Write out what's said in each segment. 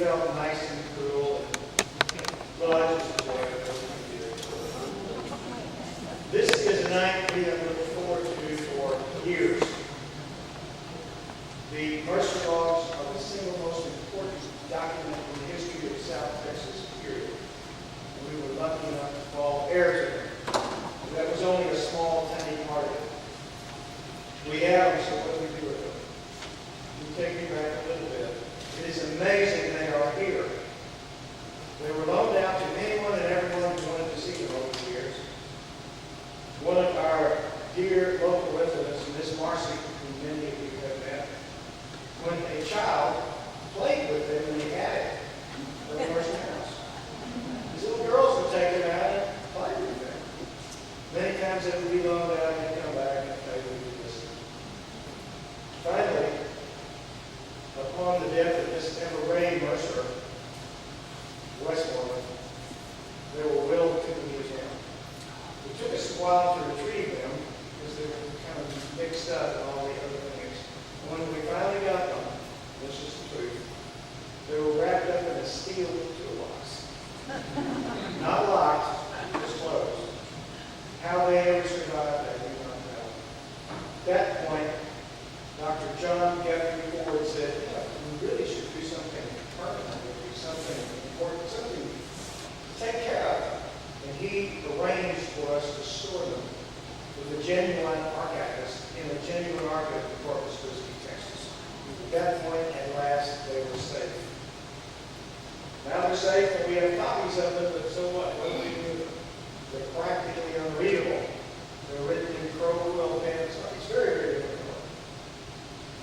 felt nice and cool. Well, I just enjoyed it. This is a night we have looked forward to for years. The Mercer logs are the single most important document in the history of South Texas, period. And we were lucky enough to fall heir to them. That was only a small, tiny part of it. We have, so what do we do with them? We take you back a little bit. It is amazing they are here. They were loaned out to anyone and everyone who wanted to see them over the years. One of our dear local residents, Miss Marcy, who many of you have met, when a child played with them in the attic of the Mercer house. These little girls would take them out and play with them. Many times they would be loaned out and come back and play with this. Finally, upon the death of Miss Emma Ray Mercer, Westmoreland, they were willed to the museum. It took us a while to retrieve them because they were kind of mixed up and all the other things. When we finally got them, this is the truth, they were wrapped up in a steel toolbox. Not locked, just closed. How they ever survived, I do not know. At that point, Dr. John Guthrie Ford said, yeah, we really should do something permanent, something important, something to take care of. And he arranged for us to store them with a genuine archivist in a genuine archive in Corpus Christi, Texas. At that point, at last, they were safe. Now they're safe, and we have copies of them, but so what? What do we do with them? They're practically unreadable. They're written in Crowell pen. It's very, very difficult.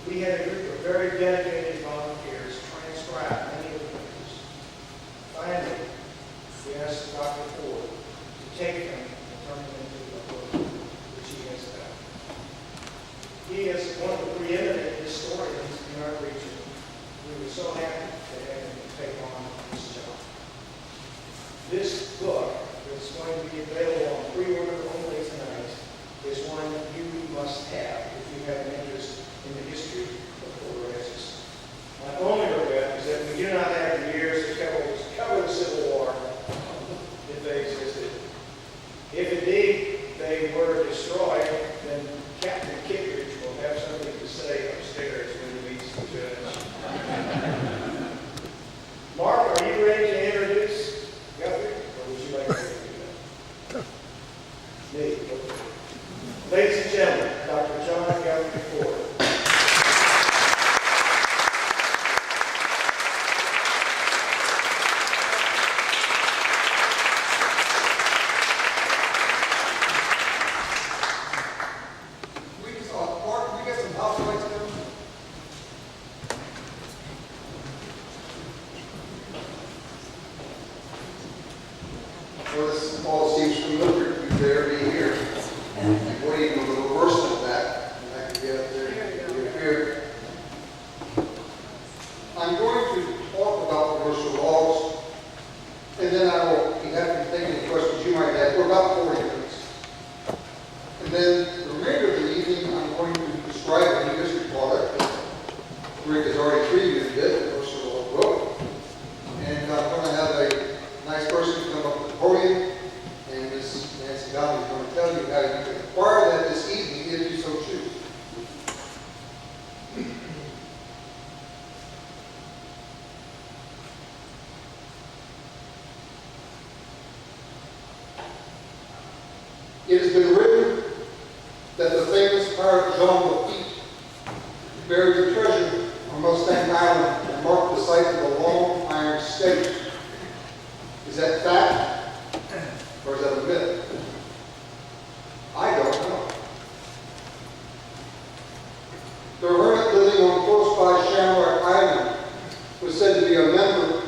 We had a group of very dedicated volunteers transcribe many of the papers. Finally, we asked Dr. Ford to take them and turn them into a book, which he has done. He is one of the preeminent historians in our region. We were so happy to have him take on this job. This book that's going to be available on pre-order only tonight is one you must have if you have an interest in the history of Fort Oasis. My only regret is that we do not have the years to cover the Civil War if they existed. If indeed they were destroyed, then Captain Kittredge will have something to say upstairs when he meets the judge. Mark, are you ready to introduce Guthrie, or would you like to do that? Me. Okay. Ladies and gentlemen, Dr. John Guthrie Ford. Well, this all seems familiar to there be here. And waiting on the reversal of that, and I can get up there and get here. I'm going to talk about the Mercer logs, and then I will be happy to take any questions you might have for about 40 minutes. And then the remainder of the evening, I'm going to describe the history product. Rick has already previewed it, the Mercer log book. And I'm going to have a nice person come up to the podium, and Ms. Nancy Downey is going to tell you how you can acquire that this evening if you so choose. It has been written that the famous pirate Jean Lafitte buried the treasure on Mustang Island and marked the site of a long iron stake. Is that fact, or is that a myth? I don't know. The hermit living on close by Shamrock Island was said to be a member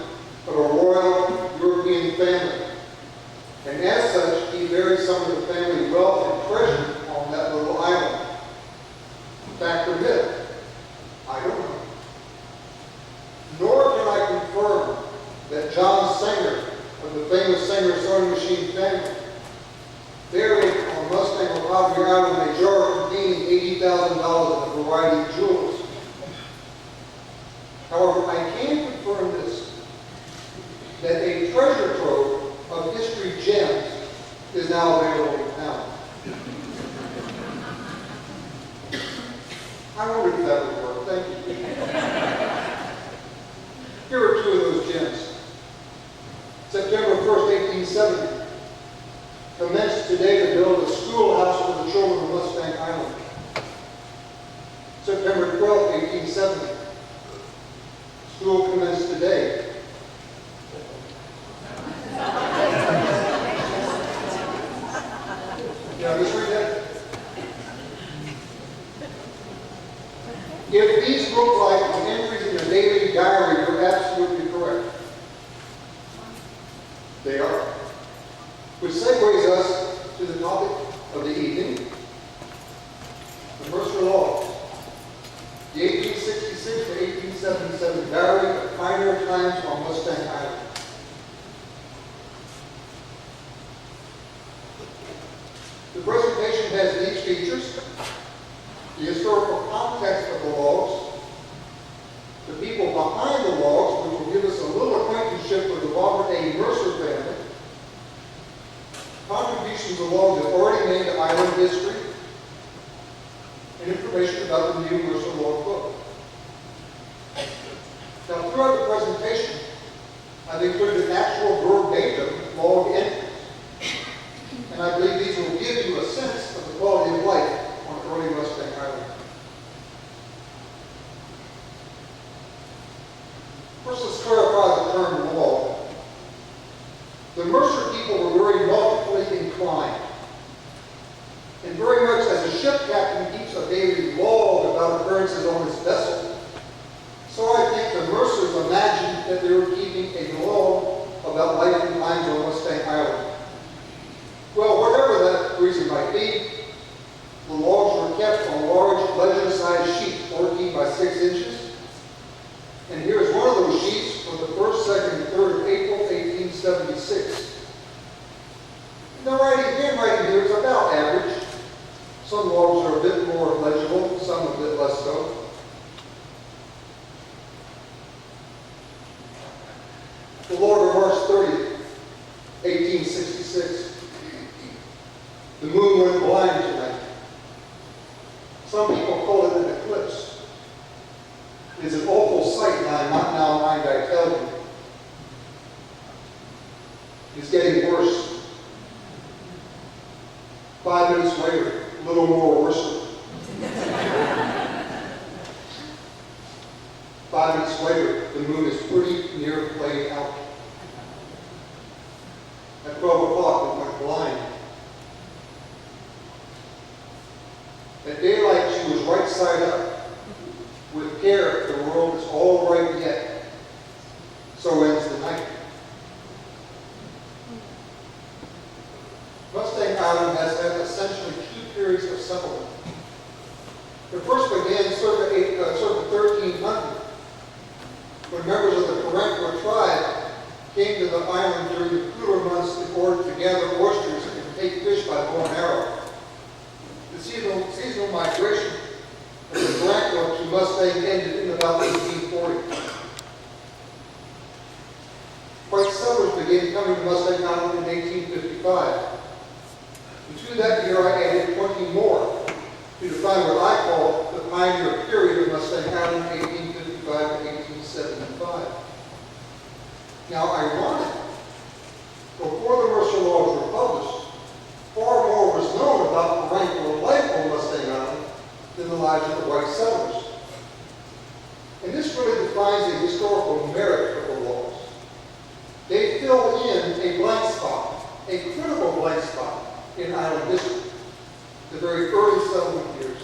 of a royal European family, and as such, he buried some of the family wealth and treasure on that little island. Fact or myth? I don't know. Nor can I confirm that John Singer of the famous Singer sewing machine family buried on Mustang Recovery Island a jar containing $80,000 of a variety of jewels. However, I can confirm this. now available in town. I wondered if that would work. Thank you. Here are two of those gems. September 1st, 1870. Commenced today to build a schoolhouse for the children of Mustang Island. September 12th, 1870. School commenced today. Yeah, just read that. If these look like the entries in a daily diary, you're absolutely correct. They are. Which segues us to the topic of the evening, the Mercer Laws. The 1866 to 1877 diary of pioneer times on Mustang Island. The presentation has these features: the historical context of the logs, the people behind the logs, which will give us a little acquaintanceship with the Robert A. Mercer family, contributions the logs have already made to island history, and information about the new Mercer log book. Now, throughout the presentation, I've included actual verbatim log entries, and I believe these will give you a sense of the quality of life on early Mustang Island. First, let's clarify the term log. The Mercer people were very nautically inclined, and very much as a ship captain keeps a daily log about occurrences on his vessel, so I think the Mercers imagined that they were keeping a log about life and times on Mustang Island. Well, whatever that reason might be, the logs were kept on large ledger-sized sheets, 14 by 6 inches. And here's one of those sheets for the 1st, 2nd, and 3rd of April, 1876. And the handwriting here is about average. Some logs are a bit more legible, some a bit less so. The log of March 30th, 1866. The moon went blind tonight. Some people call it an eclipse. It is an awful sight, and I am not now mind I tell you. It's getting worse. 5 minutes later, a little more worse. 5 minutes later, the moon is pretty near playing out. At 12 o'clock, it went blind. At daylight, she was right side up. With care, the world is all right yet. So ends the night. Mustang Island has had essentially 2 periods of settlement. The first began circa 1300, when members of the Paphha tribe came to the island during the cooler months in order to gather oysters and take fish by bow and arrow. The seasonal migration of the Paphha to Mustang ended in about 1840. White settlers began coming to Mustang Island in 1855. And to that year, I added 20 more to define what I call the pioneer period of Mustang Island, 1855 to 1875. Now, ironically, before the Mercer Laws were published, far more was known about the rank or life on Mustang Island than the lives of the white settlers. And this really defines the historical merit of the laws. They fill in a blank spot, a critical blank spot in island history, the very early settlement years.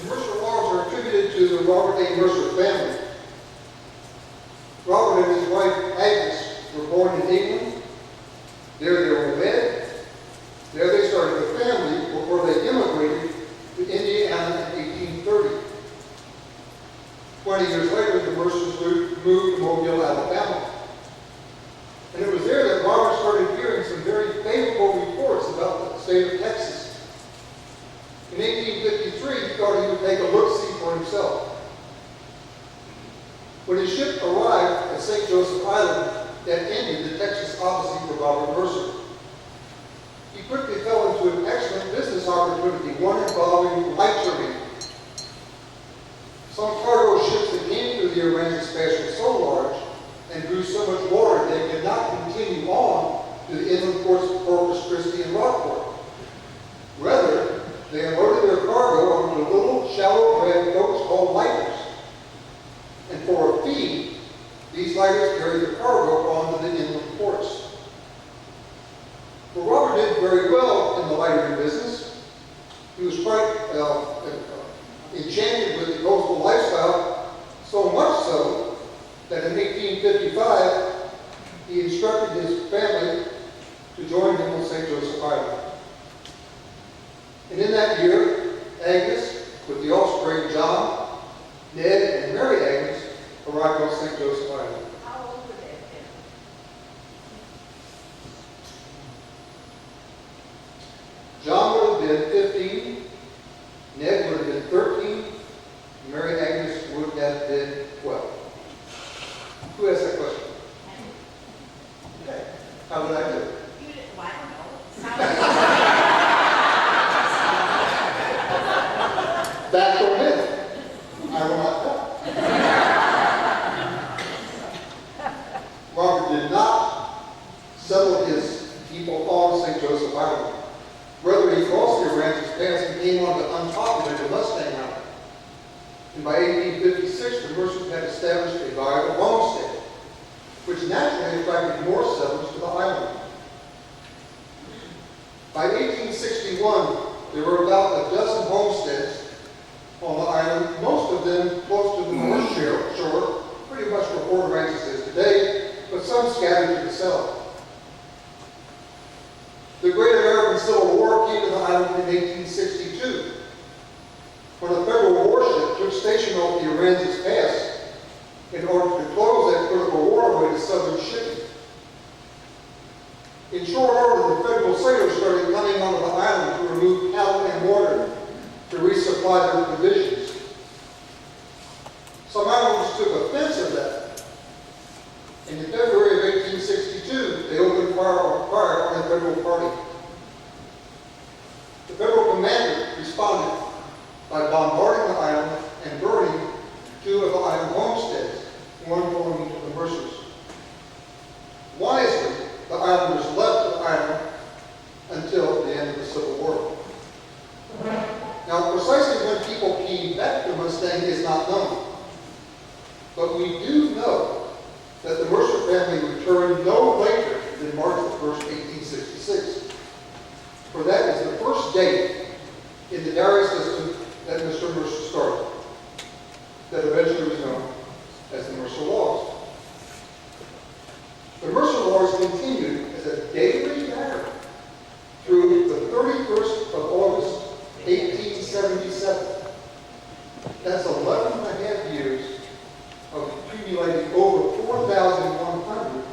The Mercer Laws are attributed to the Robert A. Mercer family. Robert and his wife Agnes were born in England. There they were wed. There they started a family before they immigrated to Indiana in 1830. 20 years later, the Mercers moved to Mobile, Alabama. And it was there that Robert started hearing some very favorable reports about the state of Texas. In 1853, he thought he would take a look-see for himself. When his ship arrived at St. Joseph Island to an excellent business opportunity, one involving light terminal. Some cargo ships that came through the Aransas Pass were so large and drew so much water they could not continue on to the inland ports of Corpus Christi and Rockport. Rather, they unloaded their cargo onto little shallow red boats called lighters. And for a fee, these lighters carried the cargo onto the inland ports. Well, Robert did very well in the lightering business. He was quite enchanted with the coastal lifestyle, so much so that in 1855 he instructed his family to join him on St. Joseph Island. And in that year, Agnes, with the offspring John, Ned, and Mary Agnes, arrived on St. Joseph Island. How old were they then? John would have been 15, Ned would have been 13, and Mary Agnes would have been 12. Who asked that question? Okay. How did I do? You didn't, well, I don't know. Fact or myth? I will not tell. Robert did not settle his people on St. Joseph Island. Rather, he crossed the Aransas Pass and came on the unpopulated Mustang Island. And by 1856, the Mercers had established a viable homestead, which naturally attracted more settlers to the island. By 1861, there were about a dozen homesteads on the island, most of them close to the north shore, pretty much where Port Aransas is today, but some scattered to the south. The Great American Civil War came to the island in 1862, when a federal warship took station off the Aransas Pass in order to close that critical waterway to southern shipping. In short order, the federal sailors started coming onto the island to remove cattle and water to resupply their provisions. Some islanders took offense at that. And in February of 1862, they opened fire on the federal party. The federal commander responded by bombarding the island and burning two of the island homesteads, one belonging to the Mercers. Wisely, the islanders left the island until the end of the Civil War. Now, precisely when people came back to Mustang is not known. But we do know that the Mercer family returned no later than March 1st, 1866. For that is the first date in the diary system that Mr. Mercer started, that eventually was known as the Mercer Laws. The Mercer Laws continued as a daily diary through the 31st of August, 1877. That's 11 and a half years of accumulating over 4,100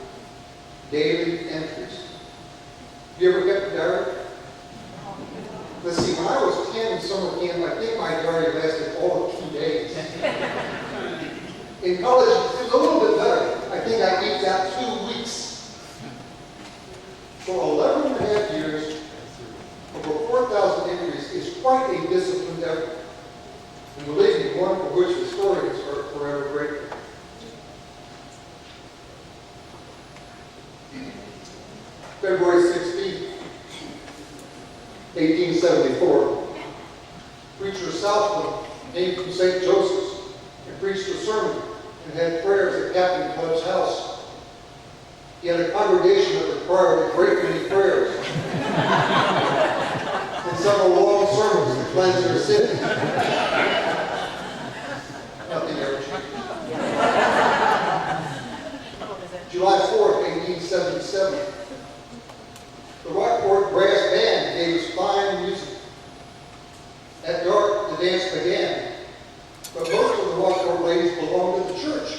daily entries. Have you ever kept a diary? Let's see, when I was 10 in summer camp, I think my diary lasted all of 2 days. In college, it was a little bit better. I think I eked out 2 weeks. For 11 and a half years, over 4,000 entries is quite a disciplined effort. And believe me, one for which historians are forever grateful. February 16, 1874, preacher Southland came from St. Joseph's and preached a sermon and had prayers at Captain Club's house. He had a congregation that required a great many prayers and several long sermons to cleanse their sins. Nothing ever changed. July 4th, 1877, the Rockport Brass Band gave us fine music. At dark, the dance began, but most of the Rockport ladies belonged to the church.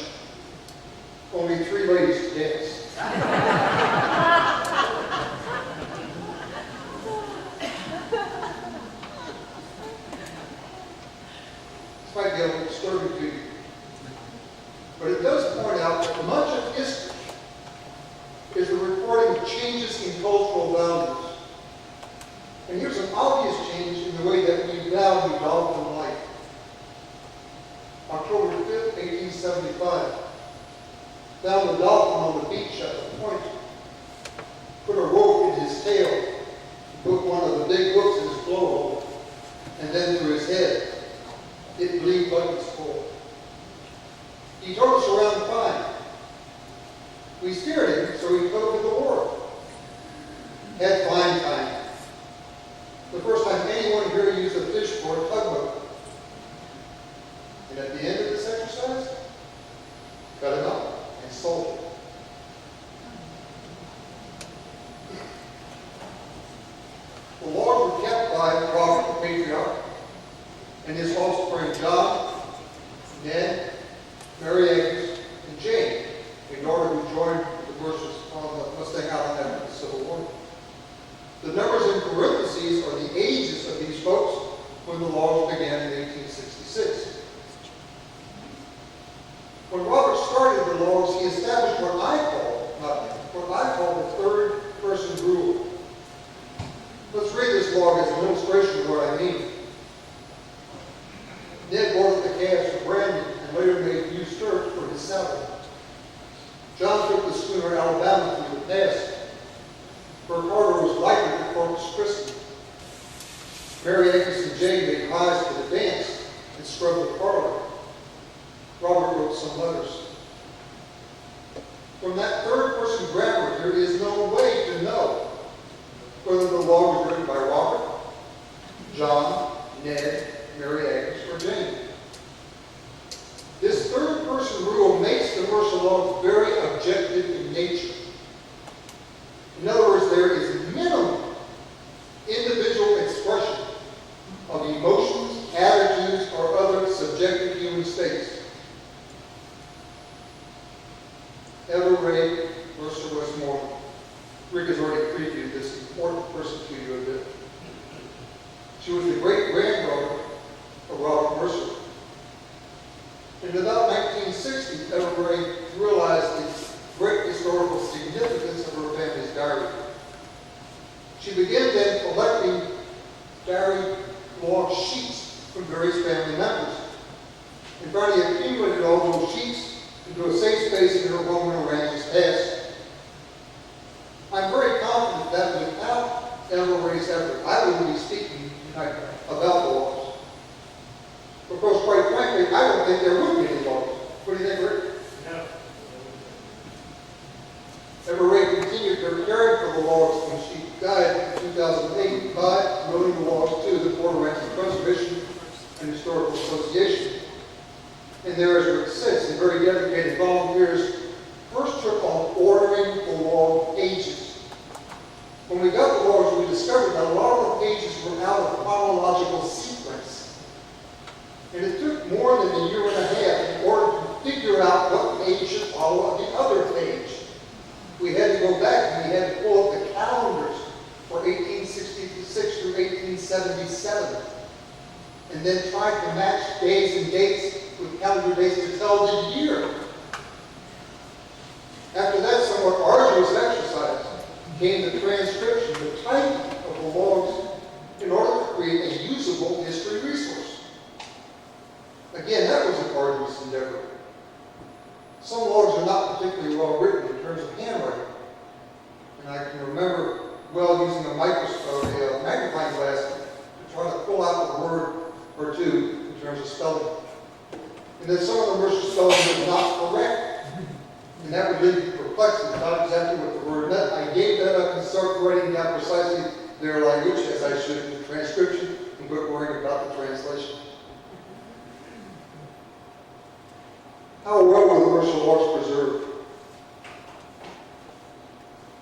Only 3 ladies to dance. This might be a little disturbing to you, but it does point out that much of history is the reporting of changes in cultural values. And here's was an obvious change in the way that we value dolphin life. October 5th, 1875, found a dolphin on the beach at the point, put a rope in his tail, put one of the big hooks in his blowhole, and then through his head. It believed buckets full. He towed us around fine. We steered him, so he towed to the wharf. Had fine time. The first time anyone here used a fish for a tugboat. And at the end of this exercise, cut him up and sold him. The logs were kept by Robert the Patriarch and his offspring John, Ned, Mary Agnes, and Jane, a daughter who joined the Mercers on the Mustang Island after the Civil War. The numbers in parentheses are the ages of these folks when the logs began in 1866. When Robert started the logs, he established what I call the third person rule. Let's read this log as an illustration of what I mean. Ned ordered the calves for branding and later made new stirrups for his saddle. John took the schooner Alabama through the pass. Her cargo was lighter than Corpus Christi. Mary Agnes and Jane made pies for the dance and scrubbed the parlor. Robert wrote some letters. From that third-person grammar, there is no way to know whether the log was written by Robert, John, Ned, Mary Agnes, or Jane. This third-person rule makes the Mercer log very objective in nature. In other words, there is minimum individual expression of emotions, attitudes, or other subjective human states. Ever Ray Mercer Westmoreland. Rick has already previewed this important person to you a bit. She was the great-granddaughter of Robert Mercer. In about 1960, Ever Ray realized the great historical significance of her family's diary. She began then collecting diary log sheets from various family members. And finally accumulated all those sheets into a safe space in her home in Aransas Pass. I'm very confident that without Ever Ray's effort, I wouldn't be speaking tonight about the logs. Because quite frankly, I don't think there would be any logs. What do you think, Rick? No. Ever Ray continued her caring for the logs when she died in 2008 by donating the logs to the Port Aransas Preservation and Historical Association. And there, as Rick said, some very dedicated volunteers first took on ordering the log pages. When we got the logs, we discovered that a lot of the pages were out of chronological sequence. And it took more than a year and a half in order to figure out what page should follow the other page. We had to go back and we had to pull up the calendars for 1866 through 1877. And then try to match days and dates with calendar dates to tell the year. After that somewhat arduous exercise came the transcription, the typing of the logs in order to create a usable history resource. Again, that was an arduous endeavor. Some logs are not particularly well written in terms of handwriting. And I can remember well using a microscope, a magnifying glass, to try to pull out a word or two in terms of spelling. And then some of the Mercer spelling was not correct. And that would leave you perplexed about exactly what the word meant. I gave that up and started writing down precisely their language, as I should in the transcription, and quit worrying about the translation. How well were the Mercer logs preserved?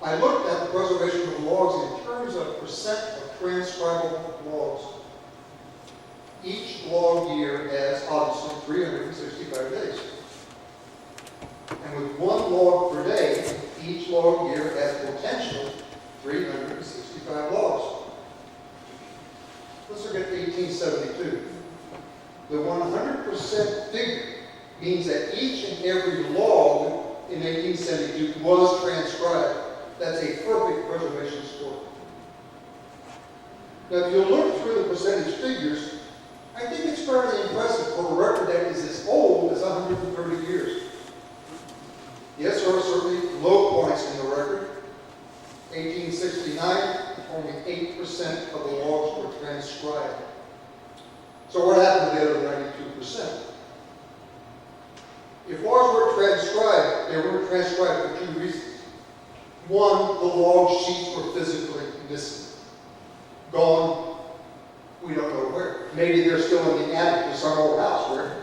I looked at the preservation of the logs in terms of percent of transcribable logs. Each log year has obviously 365 days. And with one log per day, each log year has potential 365 logs. Let's look at 1872. The 100% figure means that each and every log in 1872 was transcribed. That's a perfect preservation score. Now, if you look through the percentage figures, I think it's fairly impressive for a record that is as old as 130 years. Yes, there are certainly low points in the record. 1869, only 8% of the logs were transcribed. So what happened to the other 92%? If logs were transcribed, they were transcribed for two reasons. One, the log sheets were physically missing. Gone, we don't know where. Maybe they're still in the attic of some old house. Where?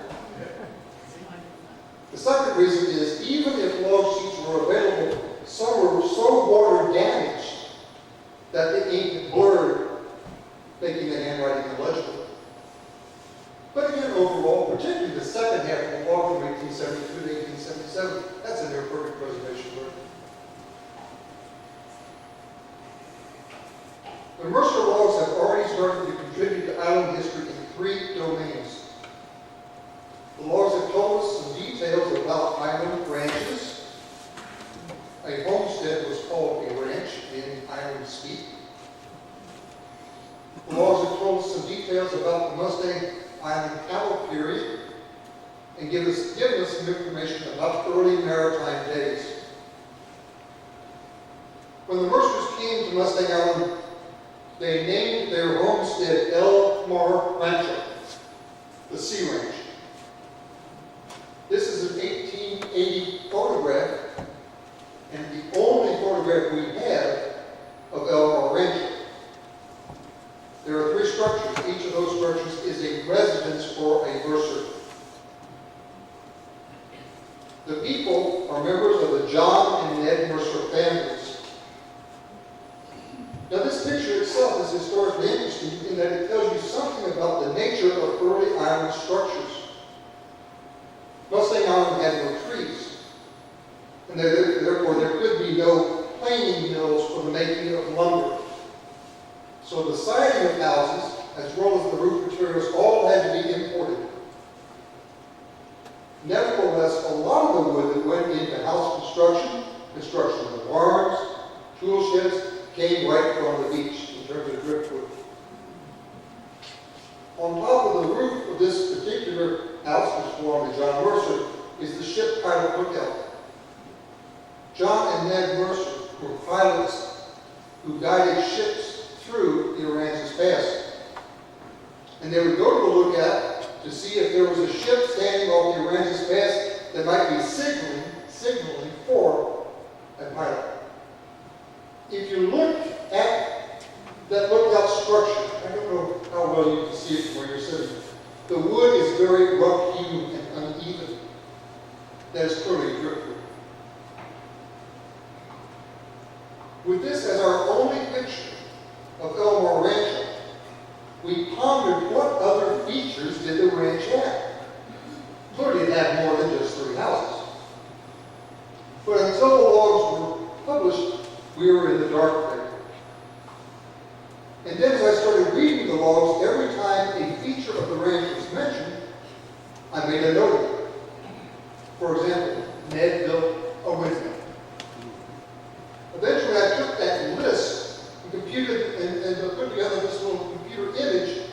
The second reason is, even if log sheets were available, some were so water damaged that the ink blurred, making the handwriting illegible. But again, overall, particularly the second half of the log from 1872 to 1877, that's a near perfect preservation record. The Mercer logs have already started to contribute to island history in three domains. The logs have told us some details about island ranches. A homestead was called a ranch in island speak. The logs have told us some details about the Mustang Island cattle period and given us some information about early maritime days. When the Mercers came to Mustang Island, they named their homestead El Mar Rancho, the Sea Ranch. This is an 1880 photograph, and the only photograph we have of El Mar Rancho. There are three structures. Each of those structures is a residence for a Mercer. The people are members of the John and Ned Mercer families. Now, this picture itself is historically interesting in that it tells you something about the nature of early island structures. Mustang Island had no trees, and therefore there could be no planing mills for the making of lumber. So the siding of houses, as well as the roof materials, all had to be imported. Nevertheless, a lot of the wood that went into house construction of barns, tool sheds, came right from the beach in terms of driftwood. On top of the roof of this particular house, which belonged to John Mercer, is the ship pilot lookout. John and Ned Mercer were pilots who guided ships through the Aransas Pass. And they would go to the lookout to see if there was a ship standing off the Aransas Pass that might be signaling for a pilot. If you look at that lookout structure, I don't know how well you can see it from where you're sitting. The wood is very rough-hewn and uneven. That is clearly driftwood. With this as our only picture of El Mar Rancho, we pondered what other features did the ranch have. Clearly it had more than just three houses. But until the logs were published, we were in the dark there. And then as I started reading the logs, every time a feature of the ranch was mentioned, I made a note of it. For example, Ned built a windmill. Eventually I took that list and computed and put together this little computer image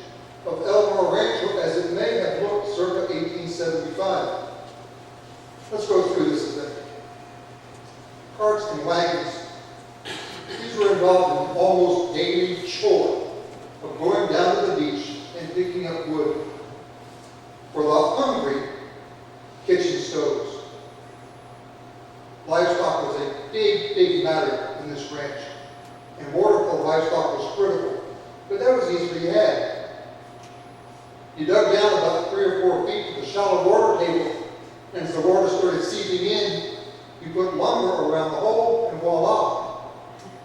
of El Mar Rancho as it may have looked circa 1875. Let's go through this a bit. Carts and wagons. These were involved in almost daily chore of going down to the beach and picking up wood. For the hungry, kitchen stoves. Livestock was a big, big matter in this ranch, and water for livestock was critical, but that was easily had. You dug down about 3 or 4 feet to the shallow water table, and as the water started seeping in, you put lumber around the hole, and voila,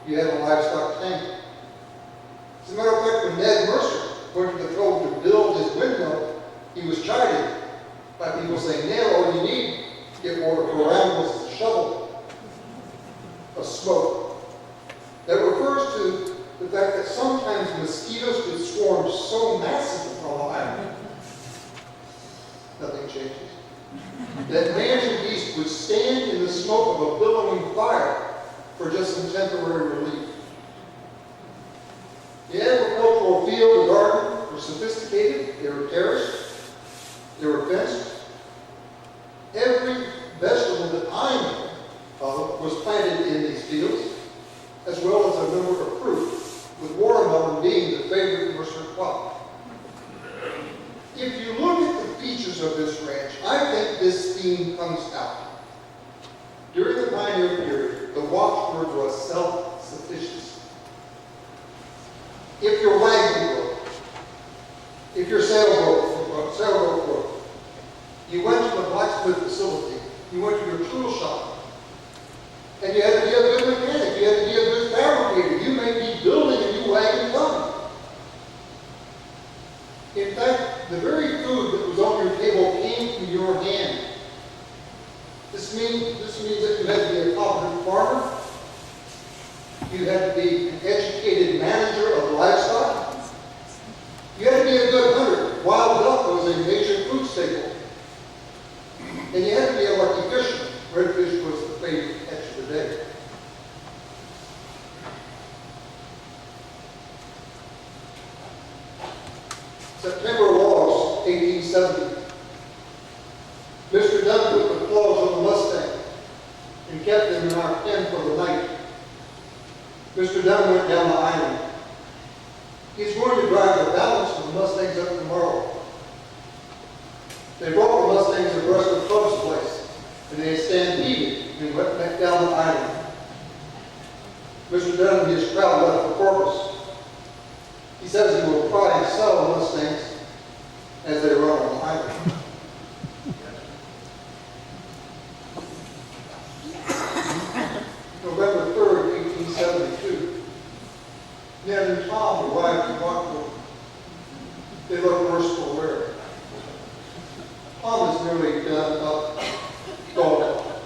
you had a livestock tank. As a matter of fact, when Ned Mercer went to the trouble to build his windmill, he was chided by people saying, Ned, all you need to get water for animals is a shovel of smoke. That refers to the fact that sometimes mosquitoes could swarm so massively on the island. Nothing changes. That man and beast would stand in the smoke of a billowing fire for just some temporary relief. The agricultural agricultural field and garden were sophisticated, they were terraced, they were fenced. Every vegetable that I know of was planted in these fields, as well as a number of fruit, with watermelon being the favorite Mercer crop. If you look at the features of this ranch, I think this theme comes out. During the pioneer period, the watchword was self-sufficiency. If your wagon broke, if your sailboat broke, you went to the blacksmith facility, you went to your tool shop, and you had to be a good mechanic, you had to be a good fabricator, you may be building a new wagon coming. In fact, the very food that was on your table came from your hand. This means that you had to be a competent farmer, you had to be an educated manager of livestock, you had to be a good hunter. Wild duck was a major food staple. And you had to be a lucky fisherman. Redfish was the favorite catch of the day. September logs, 1870. Mr. Dunn put the claws on the Mustang and kept them in our pen for the night. Mr. Dunn went down the island. He's going to drive the balance of the Mustangs up tomorrow. They brought the Mustangs abreast of Club's place, and they stampeded and went back down the island. Mr. Dunn and his crowd left for Corpus. He says he will try and sell the Mustangs as they run on the island. November 3rd, 1872. Ned and Tom arrived in Guthrie. They looked worse for wear. Tom is nearly done up gone.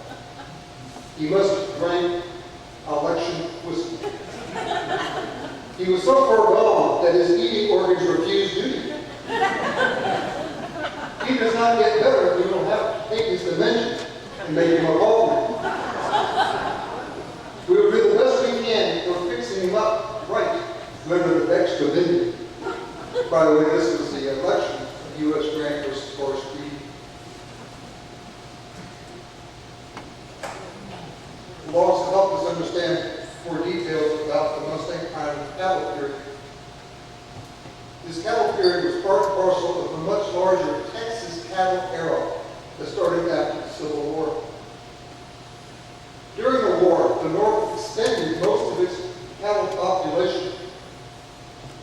He must have drank election whiskey. He was so far gone that his eating organs refused duty. He does not get better if we don't have to take his dimension and make him a coffin. We will do the best we can for fixing him up right. Remember the extra vineyard. By the way, this was the election of U.S. Grant versus Forrest Reed. Logs have helped us understand more details about the Mustang Island cattle period. This cattle period was part and parcel of the much larger Texas cattle era that started after the Civil War. During the war, the North extended most of its cattle population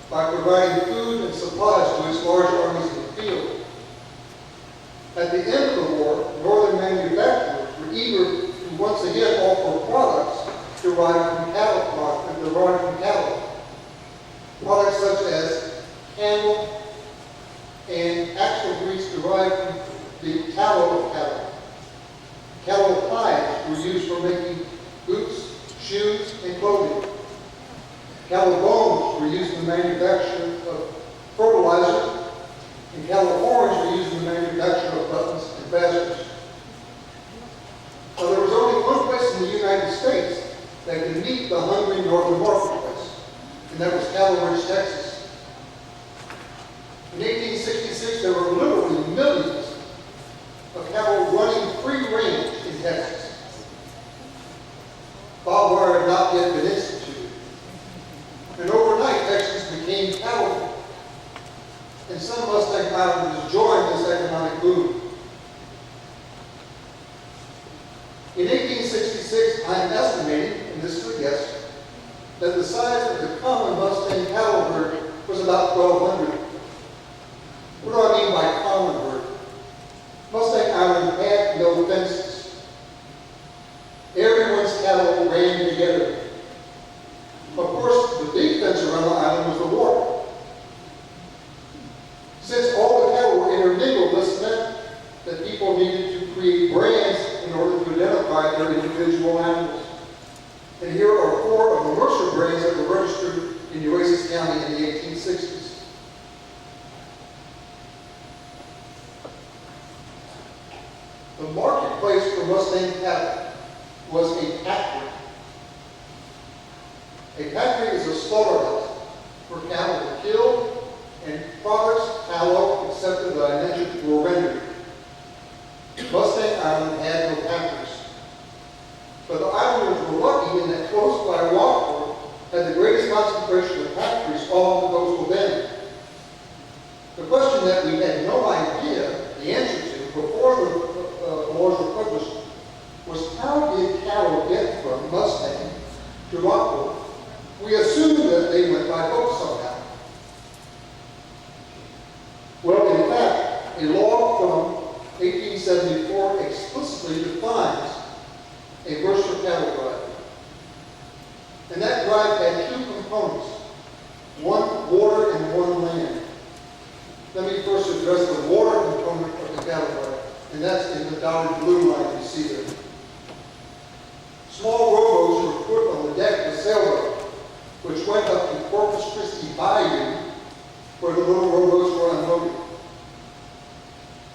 by providing food and supplies to its large armies in the field. At the end of the war, northern manufacturers were eager to once again offer products derived from cattle. Products such as candle and axle grease derived from the tallow of cattle. Cattle hides were used for making boots, shoes, and clothing. Cattle bones were used in the manufacture of fertilizer, and cattle horns were used in the manufacture of buttons and fasteners. Now, there was only one place in the United States that could meet the hungry northern marketplace, and that was Cattle Ridge, Texas. In 1866, there were literally millions of cattle running free range in Texas. Barbed wire had not yet been instituted. And overnight, Texas became cattle. And some Mustang Islanders joined this economic boom. In 1866, I am estimating, and this is a guess, that the size of the common Mustang cattle herd was about 1,200. What do I mean by common herd? Mustang Island had no fences. Everyone's cattle ran together. Of course, the big fence around the island was the water. Since all the cattle were intermingled, this meant that people needed to create brands in order to identify their individual animals. And here are 4 of the Mercer brands that were registered in Nueces County in the 1860s. The marketplace for Mustang cattle was a factory. A factory is a slaughterhouse for cattle killed, and products, tallow, etc. that I mentioned, were rendered. Mustang Island had no packers. But the islanders were lucky in that close by Rockport had the greatest concentration of factories along the coastal bend. The question that we had no idea the answer to before the laws were published was how did cattle get from Mustang to Rockport? We assumed that they went by boat somehow. Well, in fact, a law from 1874 explicitly defines a Mercer cattle drive. And that drive had two components, one water and one land. Let me first address the water component of the cattle drive, and that's in the dotted blue line you see there. Small rowboats were put on the deck of the sailboat, which went up to Corpus Christi Bayou, where the little rowboats were unloaded.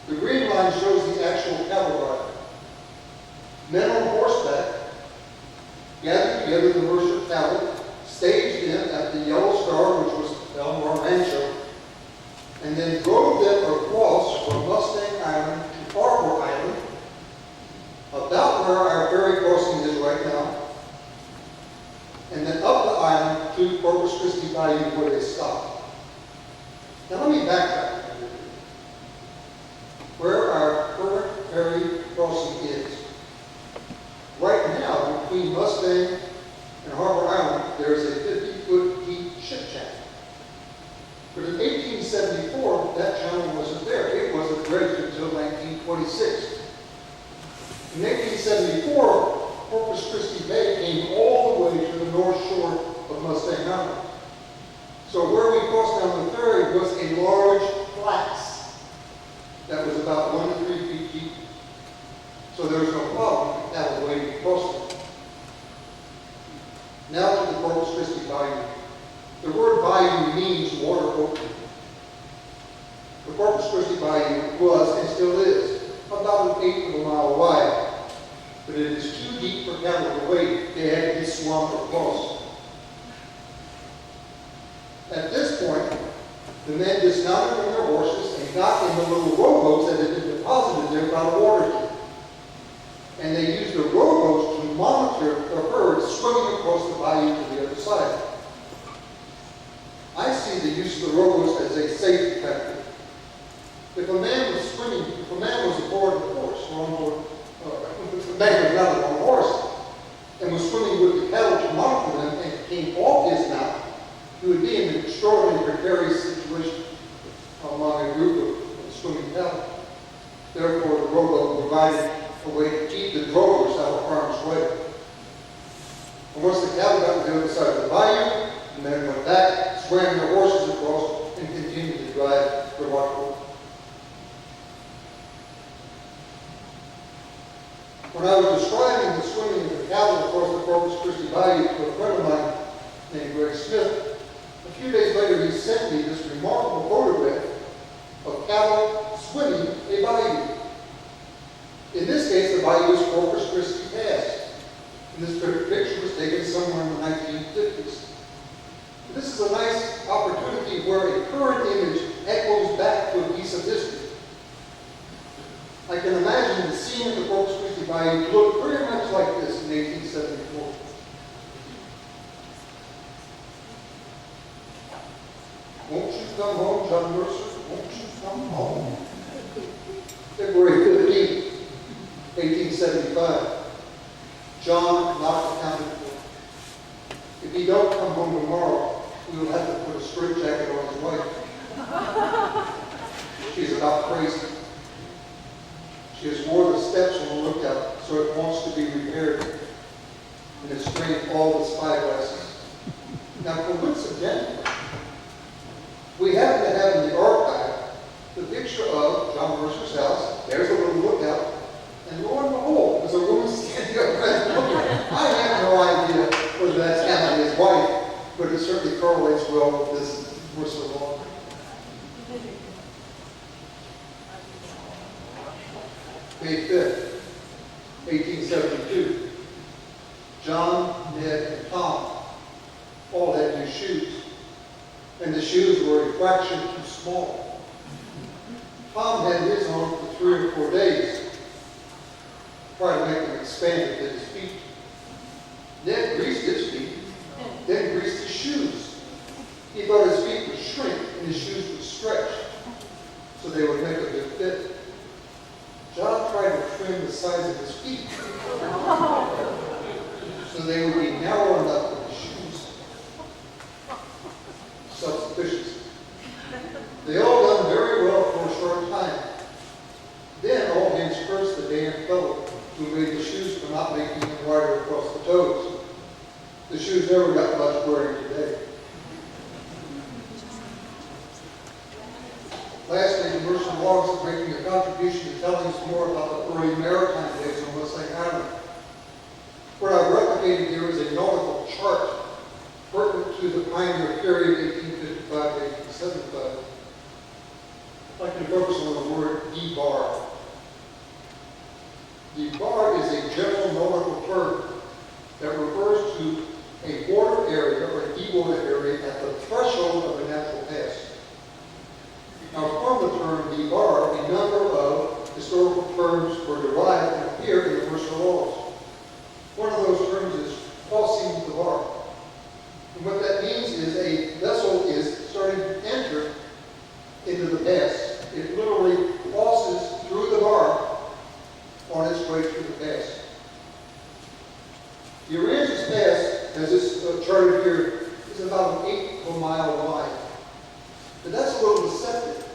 The green line shows the actual cattle drive. Men on horseback gathered together the Mercer cattle, staged them at the Yellow Star, which was Belmar Rancho, and then drove them across from Mustang Island to Arbor Island, about where our ferry crossing is right now, and then up the island to Corpus Christi Bayou where they stopped. Now let me backtrack a little bit. Where our current ferry crossing is. Right now, between Mustang and Harbor Island, there is a 50-foot deep ship channel. But in 1874, that channel wasn't there. It wasn't dredged until 1926. In 1874, Corpus Christi Bay came all the way to the north shore of Mustang Island. So where we crossed down the ferry was a large flats that was about 1 to 3 feet deep. So there was no problem with cattle wading across it. Now to the Corpus Christi Bayou. The word bayou means water opening. The Corpus Christi Bayou was, and still is, about 1/8 of a mile wide. But it is too deep for cattle to wade. They had to be swamped across. At this point, the men dismounted from their horses and got in the little rowboats that had been deposited there by the water tank. And they used the rowboats to monitor the herd swimming across the bayou to the other side. I see the use of the rowboats as a safety factor. If a man was swimming, if a man was aboard a horse, or on board, if a man was not on a horse, and was swimming with the cattle to monitor them and came off his mount, he would be in an extraordinarily precarious situation among a group of swimming cattle. Therefore, the rowboat provided a way to keep the drovers out of harm's way. And once the cattle got to the other side of the bayou, the men went back, swam their horses across, and continued to drive the Rockport. When I was describing the swimming of the cattle across the Corpus Christi Bayou to a friend of mine named Greg Smith, a few days later he sent me this remarkable photograph of cattle swimming a bayou. In this case, the bayou is Corpus Christi Pass. And this picture was taken somewhere in the 1950s. This is a nice opportunity where a current image echoes back to a piece of history. I can imagine the scene of the Corpus Christi Bayou looked very much like this in 1874. Won't you come home, John Mercer? Won't you come home? February 15th, 1875. John not accounted for. If he don't come home tomorrow, we will have to put a straitjacket on his wife. She's about crazy. She has wore the steps on the lookout, so it wants to be repaired. And it's strained all the spyglasses. Now, coincidentally, we happen to have in the archive the picture of John Mercer's house. There's a little lookout. And lo and behold, there's a woman standing up right looking. I have no idea whether that's Hannah and his wife, but it certainly correlates well with this Mercer law. May 5th, 1872. John, Ned, and Tom all had new shoes. And and the shoes were a fraction too small. Tom had his on for 3 or 4 days, tried to make them expand and fit his feet. Ned greased his feet, then greased his shoes. He thought his feet would shrink and his shoes would stretch, so they would make a good fit. John tried to trim the size of his feet, so they would be narrow enough for his shoes. Self-sufficiency. They all done very well for a short time. Then all hands cursed the damn fellow who made the shoes for not making them wider across the toes. The shoes never got much wearing today. Lastly, the Mercer logs are making a contribution to telling us more about the early maritime days on Westlake Island. What I've replicated here is a nautical chart pertinent to the pioneer period 1855 to 1875. I'd like to focus on the word debar. Debar is a general nautical term that refers to a water area or a dewater area at the threshold of a natural pass. Now, from the term debar, a number of historical terms were derived and appear in the Mercer laws. One of those terms is crossing the bar. And what that means is a vessel is starting to enter into the pass. It literally crosses through the bar on its way through the pass. The Aransas Pass, as this charted here, is about an 1/8 of a mile wide. But that's a little deceptive,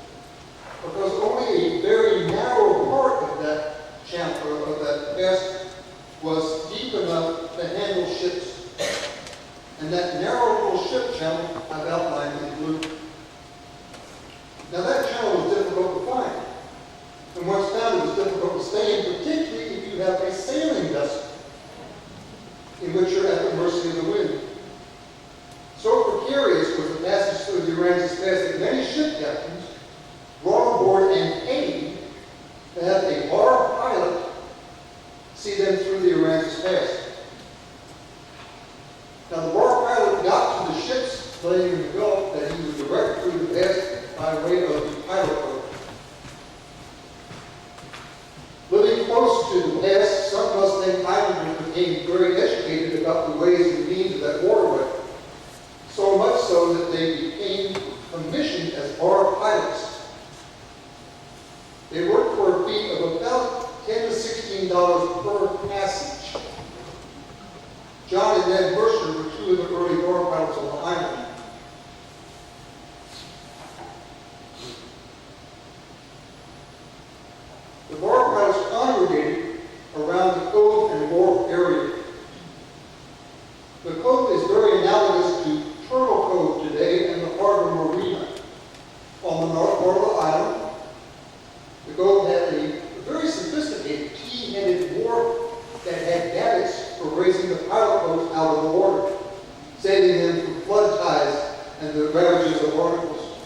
because only a very narrow part of that channel, of that pass, was deep enough to handle ships. And that narrow little ship channel I've outlined in blue. Now that channel was difficult to find. And once found, it was difficult to stay in, particularly if you have a sailing vessel in which you're at the mercy of the wind. So precarious was the passage through the Aransas Pass that many ship captains brought aboard and paid to have a bar pilot see them through the Aransas Pass. Now the bar pilot got to the ships laying in the Gulf that he would direct through the pass by way of the pilot boat. Living close to the pass, some Mustang Islanders became very educated about the ways and means of that waterway. So much so that they became commissioned as bar pilots. They worked for a fee of about $10 to $16 per passage. John and Ned Mercer were two of the early bar pilots on the island. The bar pilots congregated around the cove and wharf area. The cove is very analogous to Turtle Cove today and the harbor marina. On the north part of the island, the cove had a very sophisticated T-headed wharf that had davits for raising the pilot boats out of the water, saving them from flood tides and the ravages of barnacles.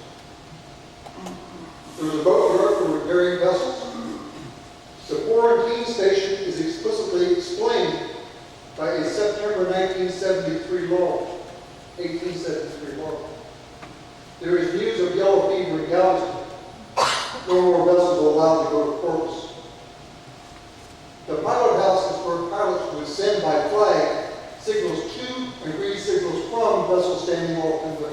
There was a boat yard for repairing vessels. The quarantine station is explicitly explained by a September 1973 law. 1873 law. There is news of yellow fever in Galveston. No more vessels are allowed to go to Corpus. The pilot house is where pilots would send by flag signals to and read signals from vessels standing off in the